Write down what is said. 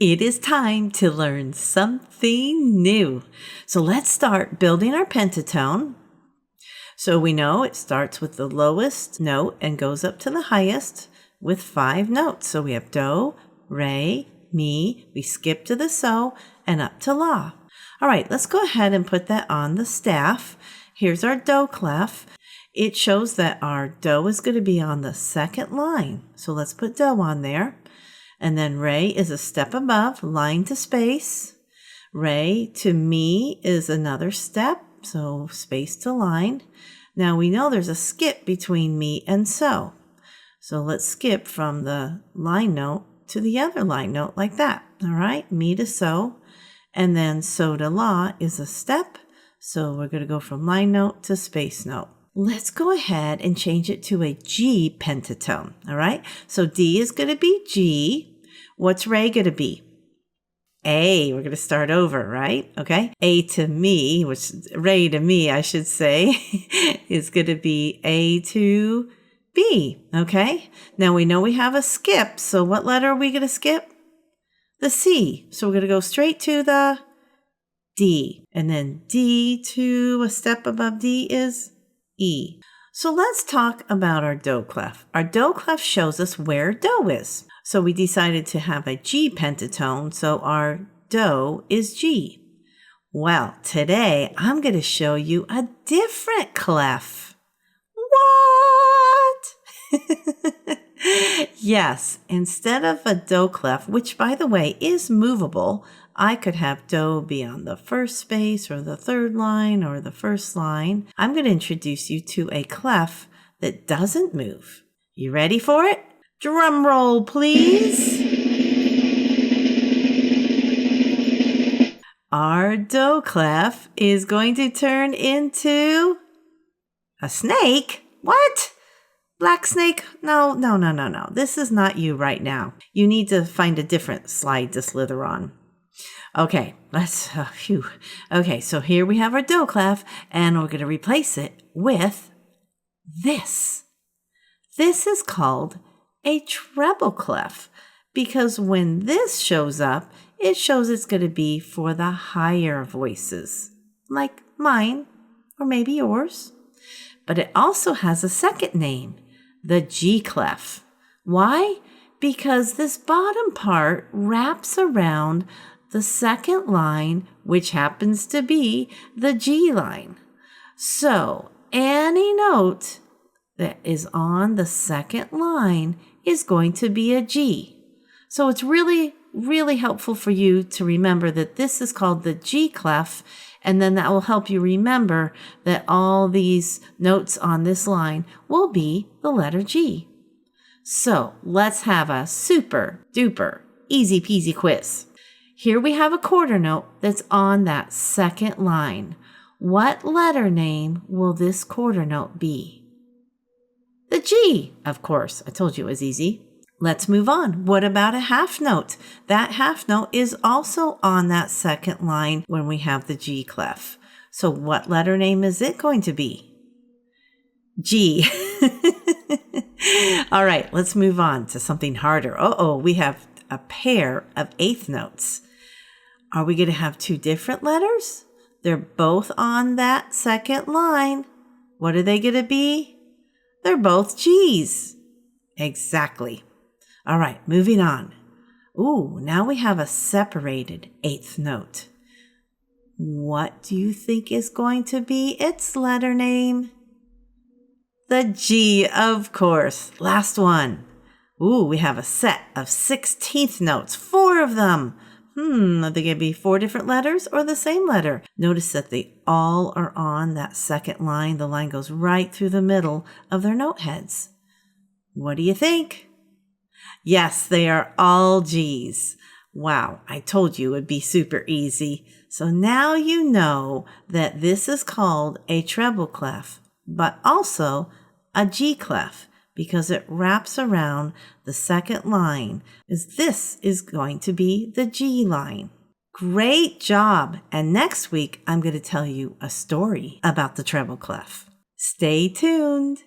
It is time to learn something new. So let's start building our pentatone. So we know it starts with the lowest note and goes up to the highest with 5 notes. So we have do, re, mi, we skip to the so, and up to la. All right, let's go ahead and put that on the staff. Here's our do clef. It shows that our do is going to be on the second line. So let's put do on there. And then re is a step above, line to space. Re to mi is another step, so space to line. Now we know there's a skip between mi and so. So let's skip from the line note to the other line note like that. All right, mi to so. And then so to la is a step. So we're going to go from line note to space note. Let's go ahead and change it to a G pentatone. All right, so D is going to be G. What's re going to be? A. We're going to start over, right? Okay. A to me, which re to me, I should say, is going to be A to B. Okay. Now we know we have a skip. So what letter are we going to skip? The C. So we're going to go straight to the D. And then D to a step above D is E. So let's talk about our do clef. Our do clef shows us where do is. So we decided to have a G pentatone, so our do is G. Well, today I'm going to show you a different clef. What? Yes, instead of a do clef, which by the way is movable, I could have do be on the first space or the third line or the first line. I'm going to introduce you to a clef that doesn't move. You ready for it? Drum roll, please. Our do clef is going to turn into a snake. What? Black snake? No. This is not you right now. You need to find a different slide to slither on. Okay, Okay, so here we have our do clef, and we're going to replace it with this. This is called a treble clef, because when this shows up, it shows it's going to be for the higher voices, like mine or maybe yours. But it also has a second name, the G clef. Why? Because this bottom part wraps around the second line, which happens to be the G line. So any note that is on the second line is going to be a G. So it's really, really helpful for you to remember that this is called the G clef, and then that will help you remember that all these notes on this line will be the letter G. So let's have a super duper easy peasy quiz. Here we have a quarter note that's on that second line. What letter name will this quarter note be? The G, of course. I told you it was easy. Let's move on. What about a half note? That half note is also on that second line when we have the G clef. So what letter name is it going to be? G. All right, let's move on to something harder. We have a pair of eighth notes. Are we going to have 2 different letters? They're both on that second line. What are they going to be? They're both G's. Exactly. All right, moving on. Ooh, now we have a separated eighth note. What do you think is going to be its letter name? The G, of course. Last one. Ooh, we have a set of 16th notes, 4 of them. Are they going to be 4 different letters or the same letter? Notice that they all are on that second line. The line goes right through the middle of their note heads. What do you think? Yes, they are all G's. Wow, I told you it would be super easy. So now you know that this is called a treble clef, but also a G clef, because it wraps around the second line, as this is going to be the G line. Great job! And next week, I'm going to tell you a story about the treble clef. Stay tuned!